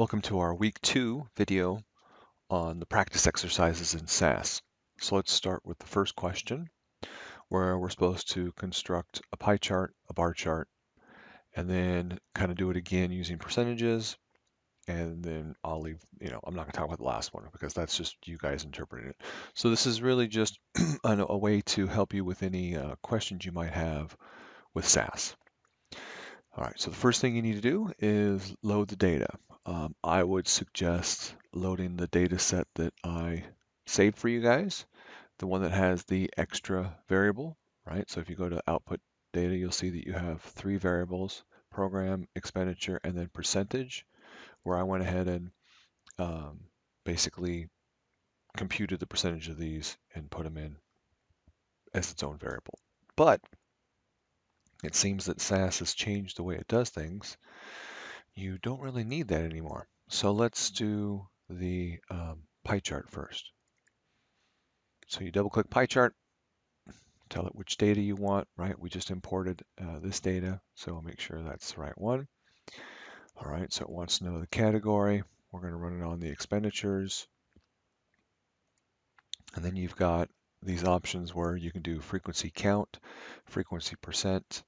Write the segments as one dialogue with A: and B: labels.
A: Welcome to our week 2 video on the practice exercises in SAS. So let's start with the first question, where we're supposed to construct a pie chart, a bar chart, and then kind of do it again using percentages. And then I'll leave, I'm not going to talk about the last one because that's just you guys interpreting it. So this is really just a way to help you with any questions you might have with SAS. All right, so the first thing you need to do is load the data. I would suggest loading the data set that I saved for you guys, the one that has the extra variable, right? So if you go to output data, you'll see that you have 3 variables, program, expenditure, and then percentage, where I went ahead and basically computed the percentage of these and put them in as its own variable. But it seems that SAS has changed the way it does things. You don't really need that anymore. So let's do the pie chart first. So you double click pie chart, tell it which data you want, right? We just imported this data, so I'll make sure that's the right one. All right, so it wants to know the category. We're going to run it on the expenditures. And then you've got these options where you can do frequency count, frequency percent,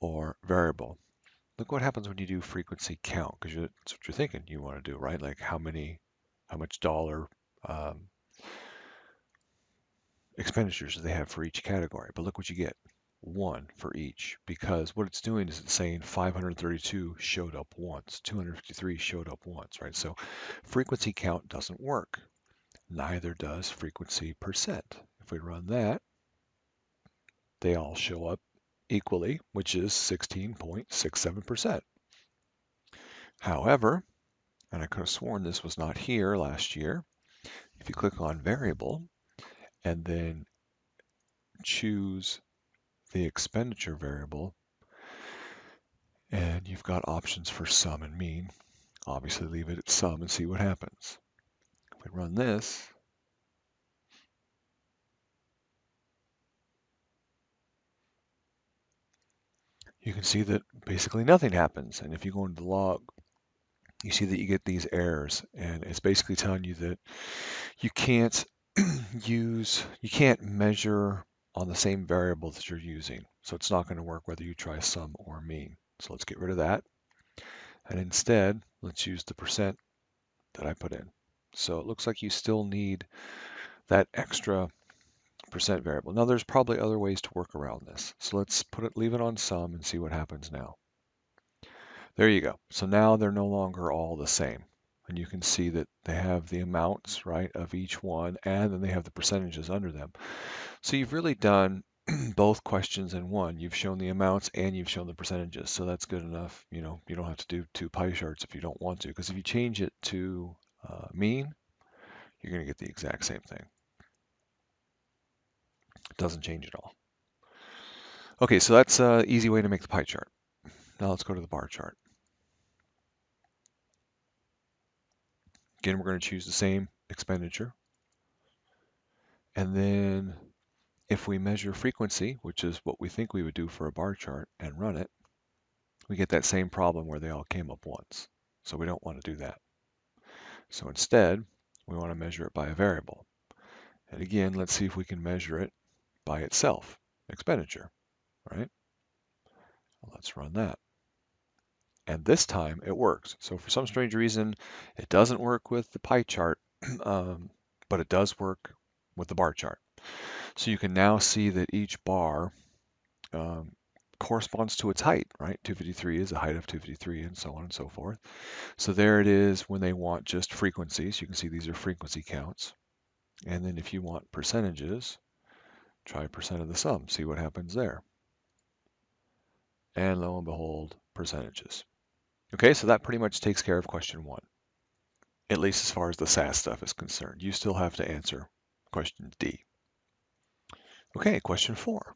A: or variable. Look what happens when you do frequency count, because that's what you're thinking you want to do, right? Like how much dollar expenditures do they have for each category. But look what you get, 1 for each, because what it's doing is it's saying 532 showed up once, 253 showed up once, right? So frequency count doesn't work. Neither does frequency percent. If we run that, they all show up equally, which is 16.67%. However, and I could have sworn this was not here last year, if you click on variable and then choose the expenditure variable, and you've got options for sum and mean. Obviously leave it at sum and see what happens. If we run this, you can see that basically nothing happens. And if you go into the log, you see that you get these errors, and it's basically telling you that you can't you can't measure on the same variable that you're using. So it's not going to work whether you try sum or mean. So let's get rid of that. And instead, let's use the percent that I put in. So it looks like you still need that extra percent variable. Now there's probably other ways to work around this. So let's leave it on sum and see what happens now. There you go. So now they're no longer all the same. And you can see that they have the amounts, right, of each one, and then they have the percentages under them. So you've really done both questions in one. You've shown the amounts and you've shown the percentages. So that's good enough. You don't have to do 2 pie charts if you don't want to, because if you change it to mean, you're going to get the exact same thing. It doesn't change at all. Okay, so that's an easy way to make the pie chart. Now let's go to the bar chart. Again, we're going to choose the same expenditure. And then if we measure frequency, which is what we think we would do for a bar chart, and run it, we get that same problem where they all came up once. So we don't want to do that. So instead, we want to measure it by a variable. And again, let's see if we can measure it by itself, expenditure, right? Let's run that. And this time it works. So for some strange reason, it doesn't work with the pie chart, but it does work with the bar chart. So you can now see that each bar corresponds to its height, right? 253 is a height of 253 and so on and so forth. So there it is when they want just frequencies. You can see these are frequency counts. And then if you want percentages, try percent of the sum, see what happens there. And lo and behold, percentages. Okay, so that pretty much takes care of question 1, at least as far as the SAS stuff is concerned. You still have to answer question D. Okay, question 4.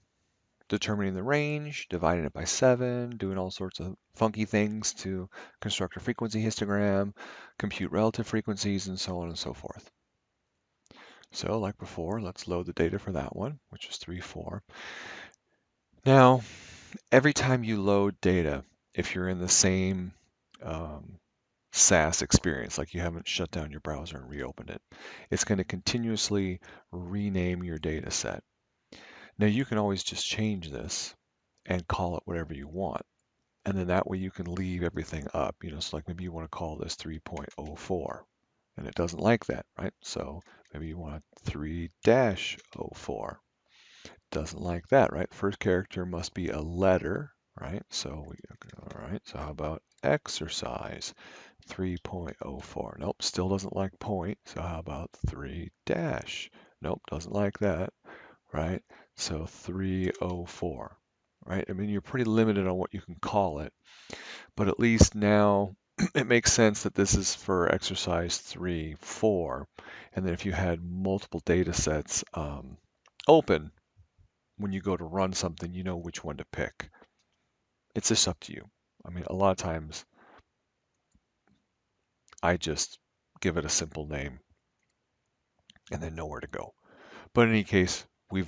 A: Determining the range, dividing it by 7, doing all sorts of funky things to construct a frequency histogram, compute relative frequencies, and so on and so forth. So like before, let's load the data for that one, which is 3, 4. Now, every time you load data, if you're in the same SaaS experience, like you haven't shut down your browser and reopened it. It's going to continuously rename your data set. Now you can always just change this and call it whatever you want. And then that way you can leave everything up. So like maybe you want to call this 3.04 and it doesn't like that, right? So maybe you want 3-04. Doesn't like that, right? First character must be a letter, right? All right, so how about exercise 3.04? Nope, still doesn't like point. So how about 3 dash? Nope, doesn't like that, right? So 304, right? I mean, you're pretty limited on what you can call it, but at least now it makes sense that this is for exercise 3, 4, and then if you had multiple data sets open, when you go to run something, you know which one to pick. It's just up to you. I mean, a lot of times I just give it a simple name and then know where to go. But in any case, we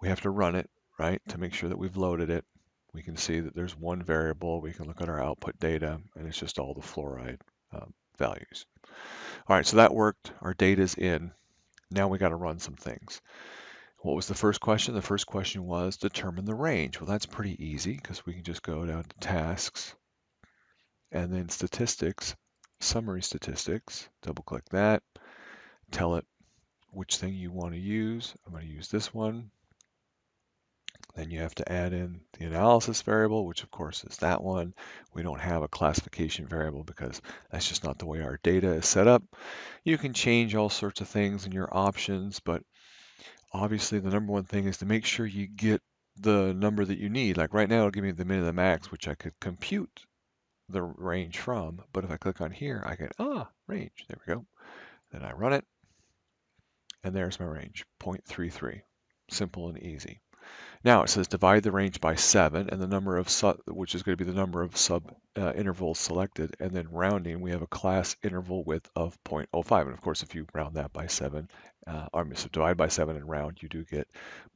A: have to run it, right, to make sure that we've loaded it. We can see that there's one variable. We can look at our output data, and it's just all the fluoride values. All right, so that worked. Our data's in. Now we got to run some things. What was the first question? The first question was determine the range. Well, that's pretty easy because we can just go down to tasks and then statistics, summary statistics, double click that, tell it which thing you want to use. I'm going to use this one. Then you have to add in the analysis variable, which of course is that one. We don't have a classification variable because that's just not the way our data is set up. You can change all sorts of things in your options, but obviously the number one thing is to make sure you get the number that you need. Like right now, it'll give me the min and the max, which I could compute the range from. But if I click on here, I get, range. There we go. Then I run it, and there's my range, 0.33. Simple and easy. Now it says divide the range by 7, and the number of which is going to be the number of sub intervals selected, and then rounding, we have a class interval width of 0.05. And of course, if you round that by 7, so divide by 7 and round, you do get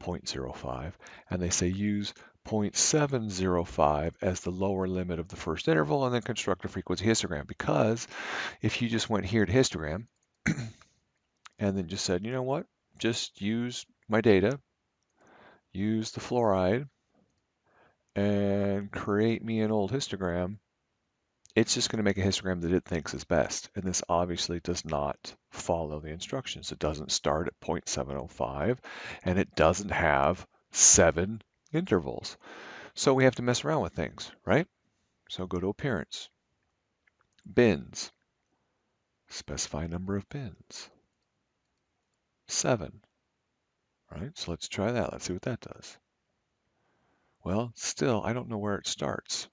A: 0.05. And they say use 0.705 as the lower limit of the first interval, and then construct a frequency histogram. Because if you just went here to histogram and then just said, you know what, just use my data, use the fluoride, and create me an old histogram, it's just going to make a histogram that it thinks is best. And this obviously does not follow the instructions. It doesn't start at 0.705, and it doesn't have 7 intervals. So we have to mess around with things, right? So go to Appearance, Bins, specify number of bins, 7, right? So let's try that. Let's see what that does. Well, still, I don't know where it starts.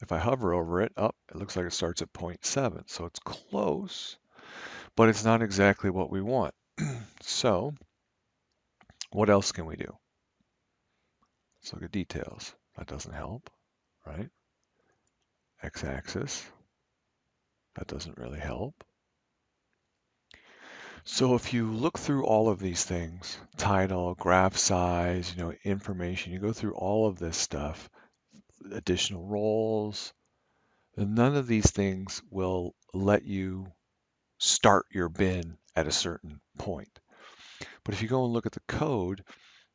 A: If I hover over it, it looks like it starts at 0.7, so it's close, but it's not exactly what we want. So what else can we do? Let's look at details. That doesn't help, right? X-axis, that doesn't really help. So if you look through all of these things, title, graph size, information, you go through all of this stuff, additional roles, none of these things will let you start your bin at a certain point. But if you go and look at the code,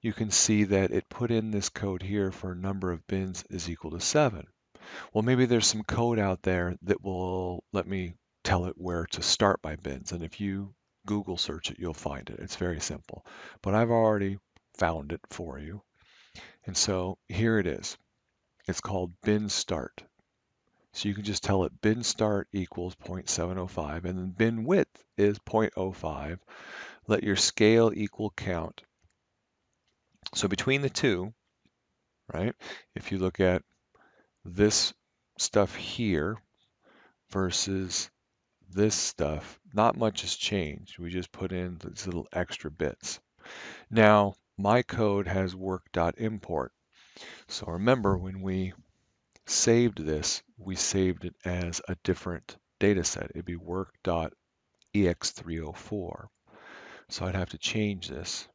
A: you can see that it put in this code here for number of bins is equal to 7. Well, maybe there's some code out there that will let me tell it where to start my bins. And if you Google search it, you'll find it. It's very simple. But I've already found it for you. And so here it is. It's called bin start. So you can just tell it bin start equals 0.705, and then bin width is 0.05. Let your scale equal count. So between the two, right, if you look at this stuff here versus this stuff, not much has changed. We just put in these little extra bits. Now, my code has work.import. So remember when we saved this, we saved it as a different data set. It'd be work.ex304. So I'd have to change this.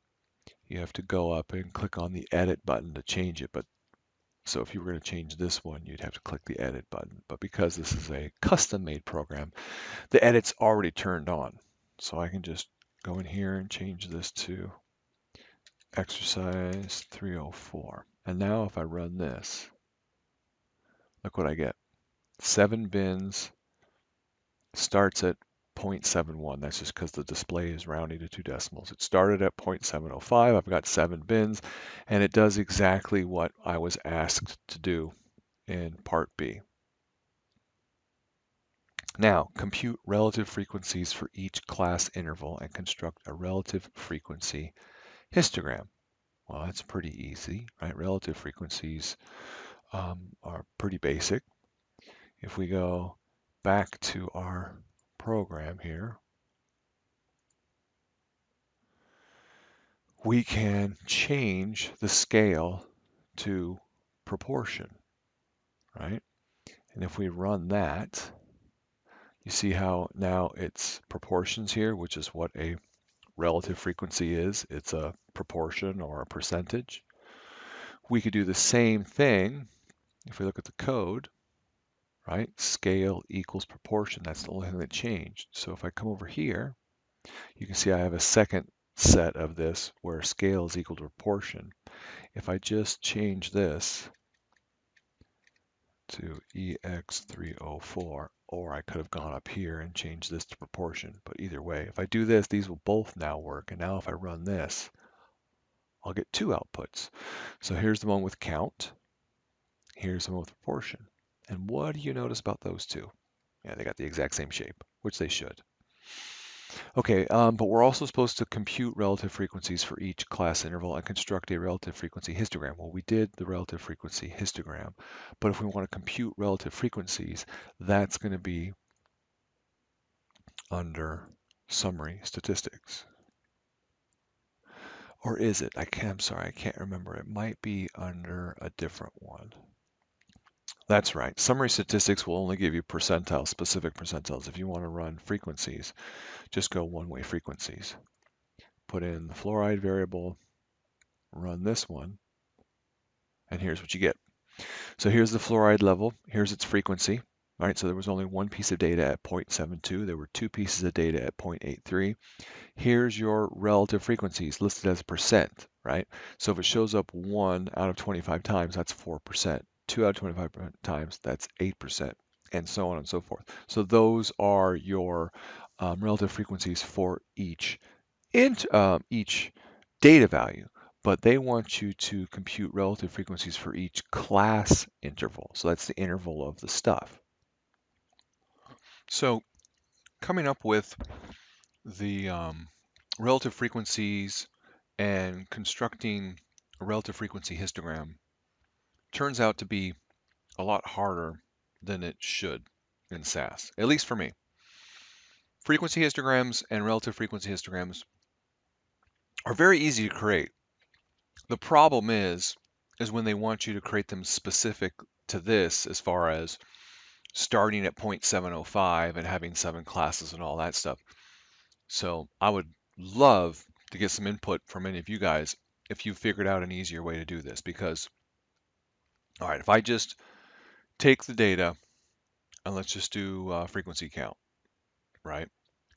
A: You have to go up and click on the edit button to change it. But So if you were going to change this one, you'd have to click the edit button. But because this is a custom made program, the edit's already turned on. So I can just go in here and change this to exercise 304. And now if I run this, look what I get. 7 bins, starts at 0.71. That's just because the display is rounding to 2 decimals. It started at 0.705. I've got 7 bins, and it does exactly what I was asked to do in part B. Now, compute relative frequencies for each class interval and construct a relative frequency histogram. Well, that's pretty easy, right? Relative frequencies are pretty basic. If we go back to our program here, we can change the scale to proportion, right? And if we run that, you see how now it's proportions here, which is what a relative frequency is. It's a proportion or a percentage. We could do the same thing if we look at the code, right? Scale equals proportion. That's the only thing that changed. So if I come over here, you can see I have a second set of this where scale is equal to proportion. If I just change this to EX304, or I could have gone up here and changed this to proportion, but either way, if I do this, these will both now work. And now if I run this, I'll get 2 outputs. So here's the one with count, here's the one with proportion. And what do you notice about those two? Yeah, they got the exact same shape, which they should. Okay, but we're also supposed to compute relative frequencies for each class interval and construct a relative frequency histogram. Well, we did the relative frequency histogram, but if we want to compute relative frequencies, that's going to be under summary statistics. Or is it? I'm sorry, I can't remember. It might be under a different one. That's right. Summary statistics will only give you percentiles, specific percentiles. If you want to run frequencies, just go one-way frequencies. Put in the fluoride variable, run this one, and here's what you get. So here's the fluoride level, here's its frequency, right? So there was only one piece of data at 0.72, there were 2 pieces of data at 0.83. Here's your relative frequencies listed as a percent, right? So if it shows up 1 out of 25 times, that's 4%. 2 out of 25 times, that's 8%, and so on and so forth. So those are your relative frequencies for each data value, but they want you to compute relative frequencies for each class interval. So that's the interval of the stuff. So coming up with the relative frequencies and constructing a relative frequency histogram turns out to be a lot harder than it should in SAS, at least for me. Frequency histograms and relative frequency histograms are very easy to create. The problem is when they want you to create them specific to this, as far as starting at 0.705 and having 7 classes and all that stuff. So I would love to get some input from any of you guys if you figured out an easier way to do this, because, all right, if I just take the data and let's just do frequency count, right,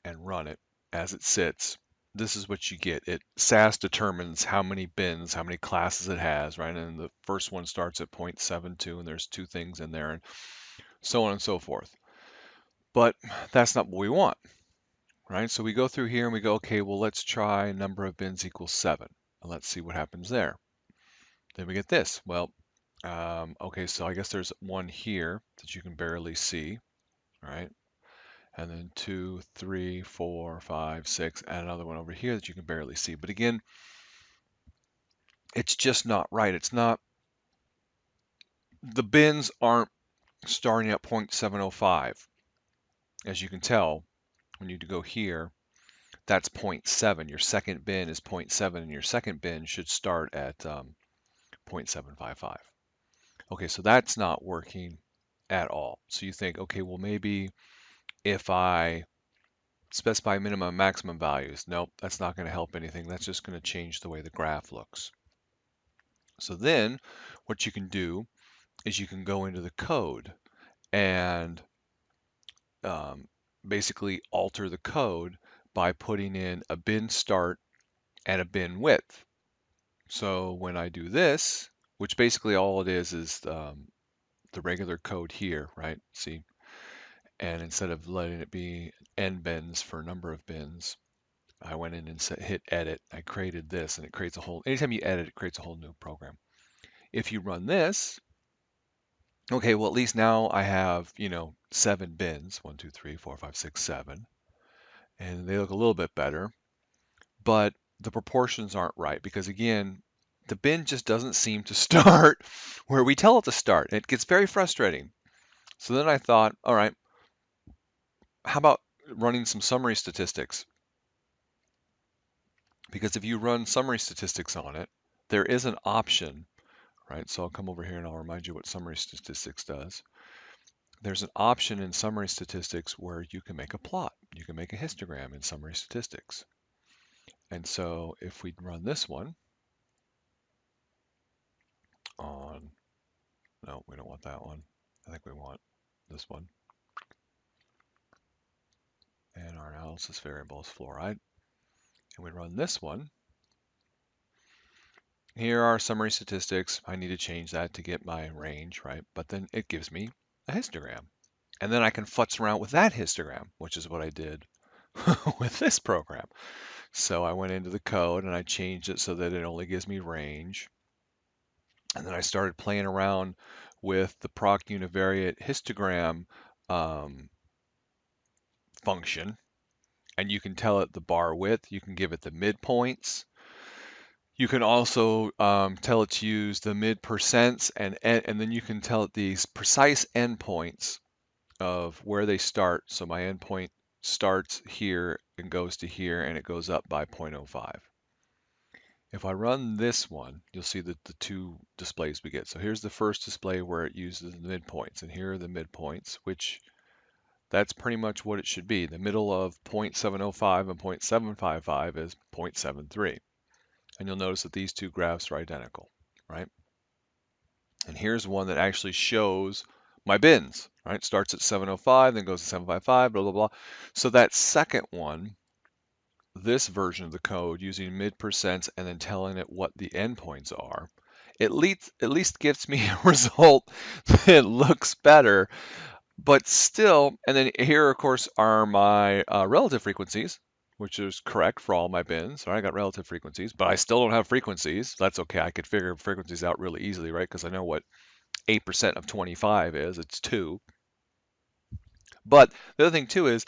A: and run it as it sits, this is what you get. SAS determines how many bins, how many classes it has, right? And the first one starts at 0.72, and there's 2 things in there, and so on and so forth. But that's not what we want, right? So we go through here and we go, okay, well, let's try number of bins equals 7, and let's see what happens there. Then we get this. Well, okay, so I guess there's one here that you can barely see, right? And then 2, 3, 4, 5, 6, and another one over here that you can barely see. But again, it's just not right. It's not, the bins aren't starting at 0.705. As you can tell, when you go here, that's 0.7. Your second bin is 0.7, and your second bin should start at 0.755. Okay, so that's not working at all. So you think, okay, well, maybe if I specify minimum and maximum values, nope, that's not going to help anything. That's just going to change the way the graph looks. So then what you can do is you can go into the code and um, basically alter the code by putting in a bin start and a bin width. So when I do this, which basically all it is the regular code here, right? See, and instead of letting it be n bins for a number of bins, I went in and hit edit. I created this, and it creates a whole. Anytime you edit, it creates a whole new program. If you run this, okay, well at least now I have 7 bins, 1, 2, 3, 4, 5, 6, 7, and they look a little bit better, but the proportions aren't right because again, the bin just doesn't seem to start where we tell it to start. It gets very frustrating. So then I thought, all right, how about running some summary statistics? Because if you run summary statistics on it, there is an option, right? So I'll come over here and I'll remind you what summary statistics does. There's an option in summary statistics where you can make a plot. You can make a histogram in summary statistics. And so if we run this one on, no, we don't want that one. I think we want this one. And our analysis variable is fluoride. And we run this one. Here are summary statistics. I need to change that to get my range, right? But then it gives me a histogram. And then I can futz around with that histogram, which is what I did with this program. So I went into the code and I changed it so that it only gives me range. And then I started playing around with the proc univariate histogram function. And you can tell it the bar width. You can give it the midpoints. You can also tell it to use the mid percents, and then you can tell it these precise endpoints of where they start. So my endpoint starts here and goes to here, and it goes up by 0.05. If I run this one, you'll see the two displays we get. So here's the first display where it uses the midpoints, and here are the midpoints, which that's pretty much what it should be. The middle of 0.705 and 0.755 is 0.73. And you'll notice that these two graphs are identical, right? And here's one that actually shows my bins, right? Starts at 705, then goes to 755, blah, blah, blah. So that second one, this version of the code using mid percents and then telling it what the endpoints are, at least gives me a result that looks better, but still, and then here, of course, are my relative frequencies, which is correct for all my bins. So I got relative frequencies, but I still don't have frequencies. That's okay. I could figure frequencies out really easily, right? Because I know what 8% of 25 is. It's 2. But the other thing too is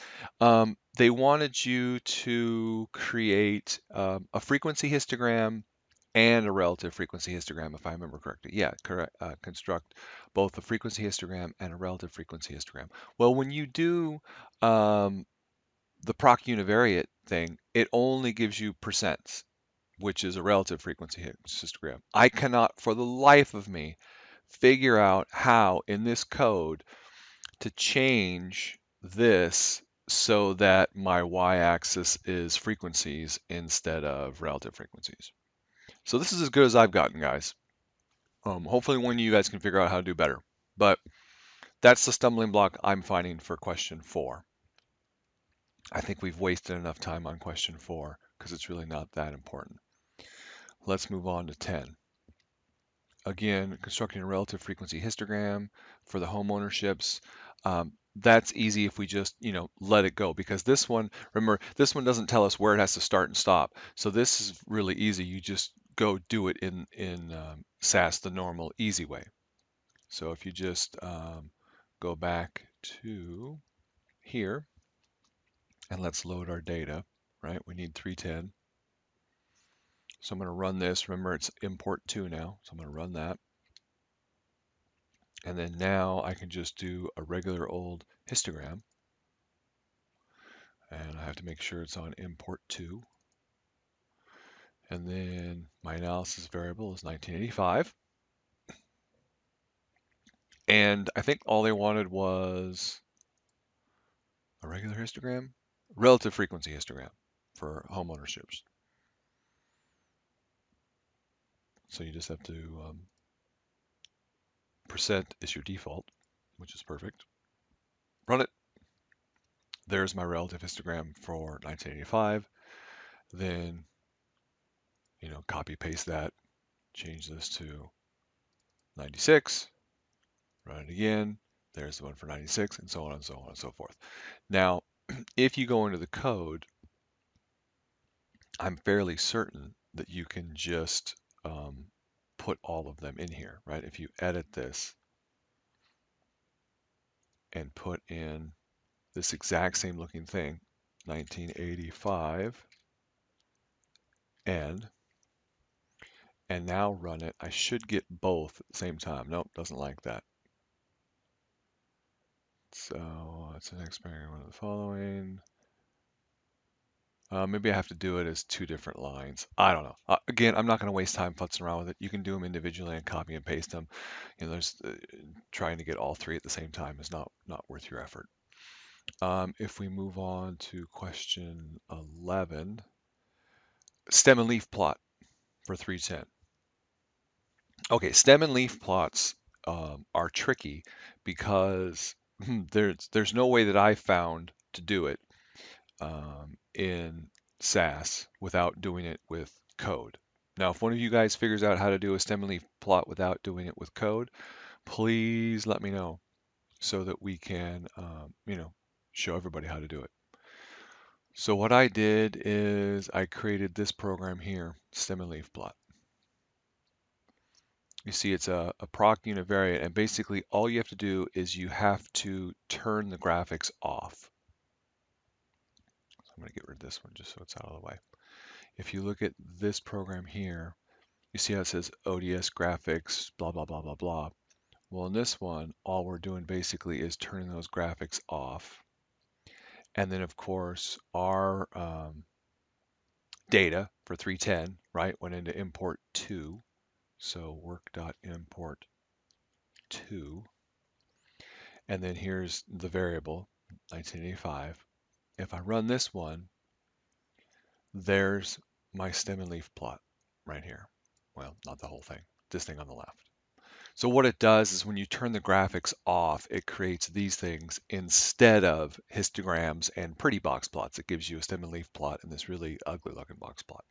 A: they wanted you to create a frequency histogram and a relative frequency histogram, if I remember correctly. Yeah, correct. Construct both a frequency histogram and a relative frequency histogram. Well, when you do the proc univariate thing, it only gives you percents, which is a relative frequency histogram. I cannot, for the life of me, figure out how in this code to change this so that my y-axis is frequencies instead of relative frequencies. So this is as good as I've gotten, guys. Hopefully one of you guys can figure out how to do better. But that's the stumbling block I'm finding for question 4. I think we've wasted enough time on question 4 because it's really not that important. Let's move on to 10. Again, constructing a relative frequency histogram for the home ownerships. That's easy if we just, let it go, because this one, remember, this one doesn't tell us where it has to start and stop. So this is really easy. You just go do it in SAS the normal, easy way. So if you just go back to here and let's load our data, right? We need 310. So I'm going to run this. Remember, it's import 2 now. So I'm going to run that. And then now I can just do a regular old histogram. And I have to make sure it's on import 2. And then my analysis variable is 1985. And I think all they wanted was a regular histogram, relative frequency histogram for home ownerships. So you just have to percent is your default, which is perfect. Run it. There's my relative histogram for 1985. Then, copy paste that, change this to 96, run it again. There's the one for 96, and so on and so on and so forth. Now, if you go into the code, I'm fairly certain that you can just put all of them in here, right? If you edit this and put in this exact same looking thing, 1985, and now run it, I should get both at the same time. Nope, doesn't like that. So it's an experiment, one of the following. Maybe I have to do it as two different lines. I don't know. Again, I'm not going to waste time futzing around with it. You can do them individually and copy and paste them. There's trying to get all three at the same time is not worth your effort. If we move on to question 11, stem and leaf plot for 310. Okay, stem and leaf plots are tricky because there's no way that I found to do it in SAS without doing it with code. Now, if one of you guys figures out how to do a stem and leaf plot without doing it with code, please let me know so that we can, show everybody how to do it. So what I did is I created this program here, stem and leaf plot. You see it's a proc univariate, and basically all you have to do is you have to turn the graphics off. So I'm going to get rid of this one just so it's out of the way. If you look at this program here, you see how it says ODS graphics, blah, blah, blah, blah, blah. Well, in this one, all we're doing basically is turning those graphics off. And then, of course, our data for 310, right, went into import 2. So work.import 2. And then here's the variable, 1985. If I run this one, there's my stem and leaf plot right here. Well, not the whole thing, this thing on the left. So what it does is when you turn the graphics off, it creates these things instead of histograms and pretty box plots. It gives you a stem and leaf plot and this really ugly looking box plot.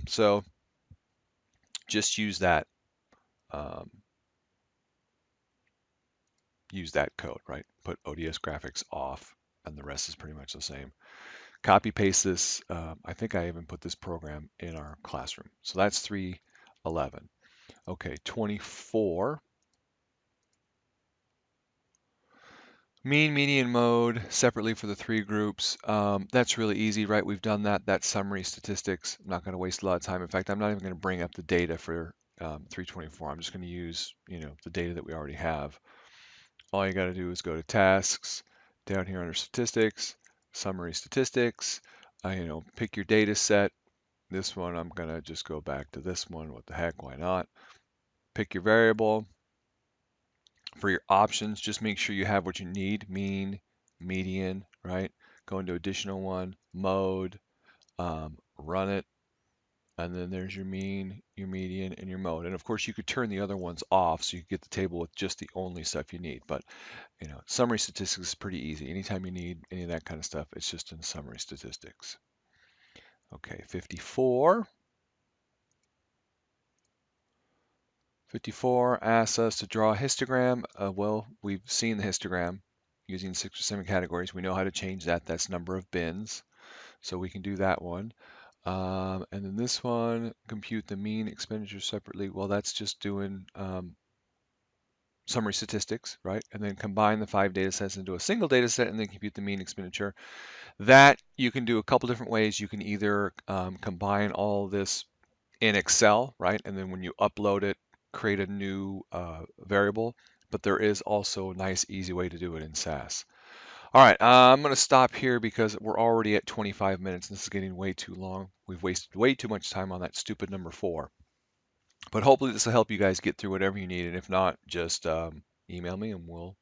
A: So just use that code, right? Put ODS graphics off and the rest is pretty much the same. Copy paste this. I think I even put this program in our classroom. So that's 311. Okay, 24. Mean, median, mode separately for the three groups. That's really easy, right? We've done that. That's summary statistics. I'm not going to waste a lot of time. In fact, I'm not even going to bring up the data for 324. I'm just going to use, the data that we already have. All you got to do is go to tasks, down here under statistics, summary statistics. Pick your data set. This one, I'm going to just go back to this one. What the heck? Why not? Pick your variable. For your options, just make sure you have what you need, mean, median, right? Go into additional one, mode, run it, and then there's your mean, your median, and your mode. And of course, you could turn the other ones off so you get the table with just the only stuff you need. But, summary statistics is pretty easy. Anytime you need any of that kind of stuff, it's just in summary statistics. Okay, 54. 54 asks us to draw a histogram. Well, we've seen the histogram using 6 or 7 categories. We know how to change that. That's number of bins. So we can do that one. And then this one, compute the mean expenditure separately. Well, that's just doing summary statistics, right? And then combine the 5 data sets into a single data set and then compute the mean expenditure. That you can do a couple different ways. You can either combine all this in Excel, right? And then when you upload it, create a new variable. But there is also a nice, easy way to do it in SAS. All right, I'm going to stop here because we're already at 25 minutes. This is getting way too long. We've wasted way too much time on that stupid number 4. But hopefully this will help you guys get through whatever you need. And if not, just email me and we'll